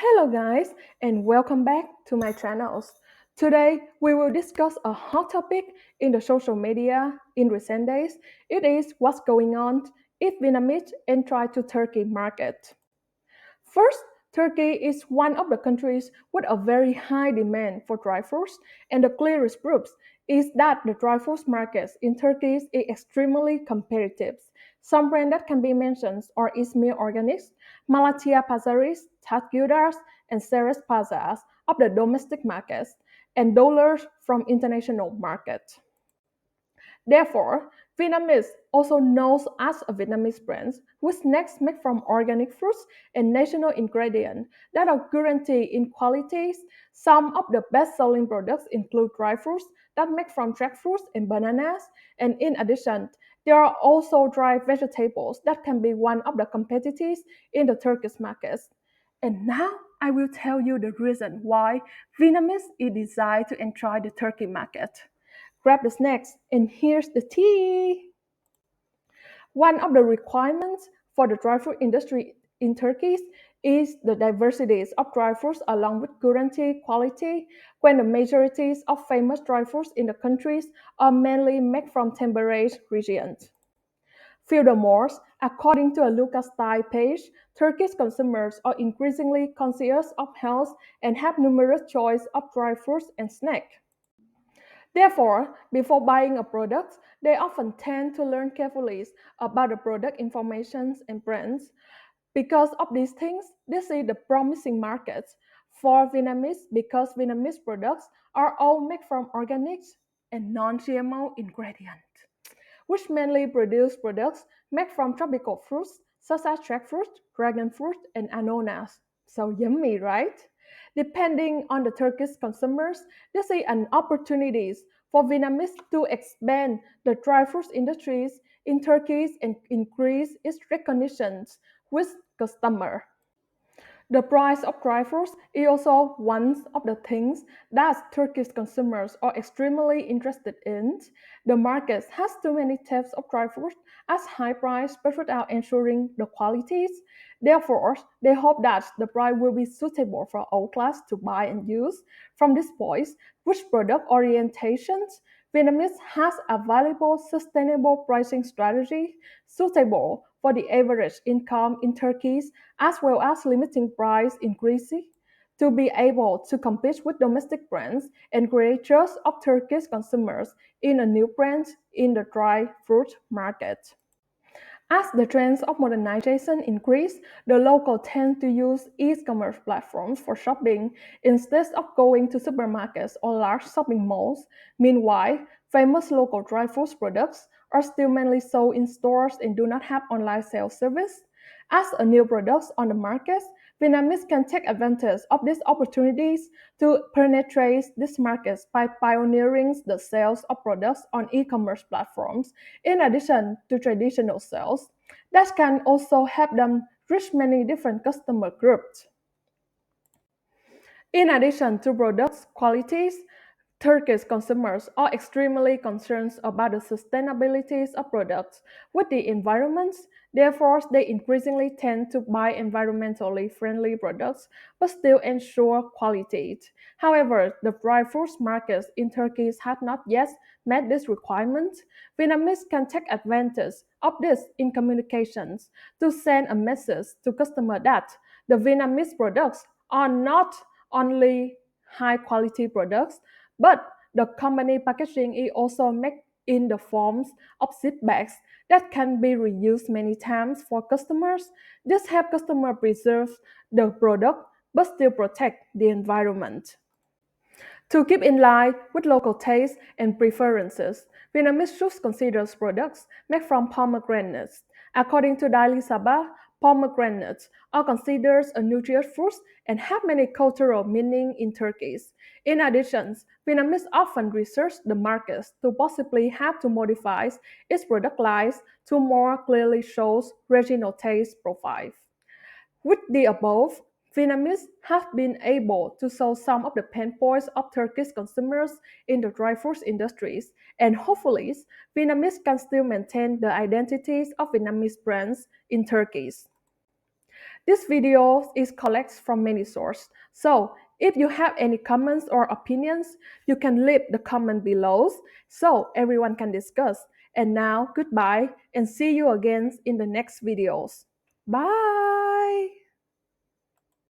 Hello guys and welcome back to my channels. Today we will discuss a hot topic in the social media in recent days. It is what's going on if Vinamit enter to Turkey market. First, Turkey is one of the countries with a very high demand for dry fruits, and the clearest proof is that the dry fruits markets in Turkey is extremely competitive. Some brands that can be mentioned are Izmir Organics, Malatya Pazaris, Tat Gildas, and Ceres Pazas of the domestic markets, and dollars from international market. Therefore, Vietnamese, also known as a Vietnamese brand, whose snacks made from organic fruits and national ingredients that are guaranteed in qualities. Some of the best-selling products include dry fruits that make from jackfruits and bananas, and in addition, there are also dry vegetables that can be one of the competitors in the Turkish markets. And now I will tell you the reason why Vietnamese is desired to enter the Turkey market. Grab the snacks, and here's the tea. One of the requirements for the dry fruit industry in Turkey is the diversity of dry fruits along with guaranteed quality when the majority of famous dry fruits in the countries are mainly made from temperate regions. Furthermore, according to a Lucas Style page, Turkish consumers are increasingly conscious of health and have numerous choices of dry fruits and snacks. Therefore, before buying a product, they often tend to learn carefully about the product information and brands. Because of these things, they see the promising markets for Vietnamese because Vietnamese products are all made from organics and non-GMO ingredients, which mainly produce products made from tropical fruits such as jackfruit, dragon fruit, and ananas. So yummy, right? Depending on the Turkish consumers, they see an opportunities for Vietnamese to expand the dry fruits industries in Turkey and increase its recognition with customers. The price of dry fruits is also one of the things that Turkish consumers are extremely interested in. The market has too many types of dry fruits at high price but without ensuring the qualities. Therefore, they hope that the price will be suitable for all class to buy and use. From this point, which product orientations Vietnamese has a valuable sustainable pricing strategy suitable for the average income in Turkey as well as limiting price increases to be able to compete with domestic brands and create trust of Turkish consumers in a new brand in the dry fruit market. As the trends of modernization increase, the local tend to use e-commerce platforms for shopping instead of going to supermarkets or large shopping malls. Meanwhile, famous local dry fruit products are still mainly sold in stores and do not have online sales service. As a new products on the market, Vietnamese can take advantage of these opportunities to penetrate these markets by pioneering the sales of products on e-commerce platforms in addition to traditional sales, that can also help them reach many different customer groups. In addition to product qualities, Turkish consumers are extremely concerned about the sustainability of products with the environment. Therefore, they increasingly tend to buy environmentally friendly products but still ensure quality. However, the dry fruits markets in Turkey have not yet met this requirement. Vietnamese can take advantage of this in communications to send a message to customers that the Vietnamese products are not only high quality products but the company packaging is also made in the forms of zip bags that can be reused many times for customers. This helps customers preserve the product but still protect the environment. To keep in line with local tastes and preferences, Vietnamese should consider products made from pomegranates. According to Daily Sabah, pomegranates are considered a nutritious fruit and have many cultural meaning in Turkey. In addition, Vietnamese often research the markets to possibly have to modify its product lines to more clearly show regional taste profile. With the above, Vietnamese have been able to solve some of the pain points of Turkish consumers in the dry fruits industries, and hopefully, Vietnamese can still maintain the identities of Vietnamese brands in Turkey. This video is collected from many sources. So if you have any comments or opinions, you can leave the comment below so everyone can discuss. And now, goodbye and see you again in the next videos. Bye!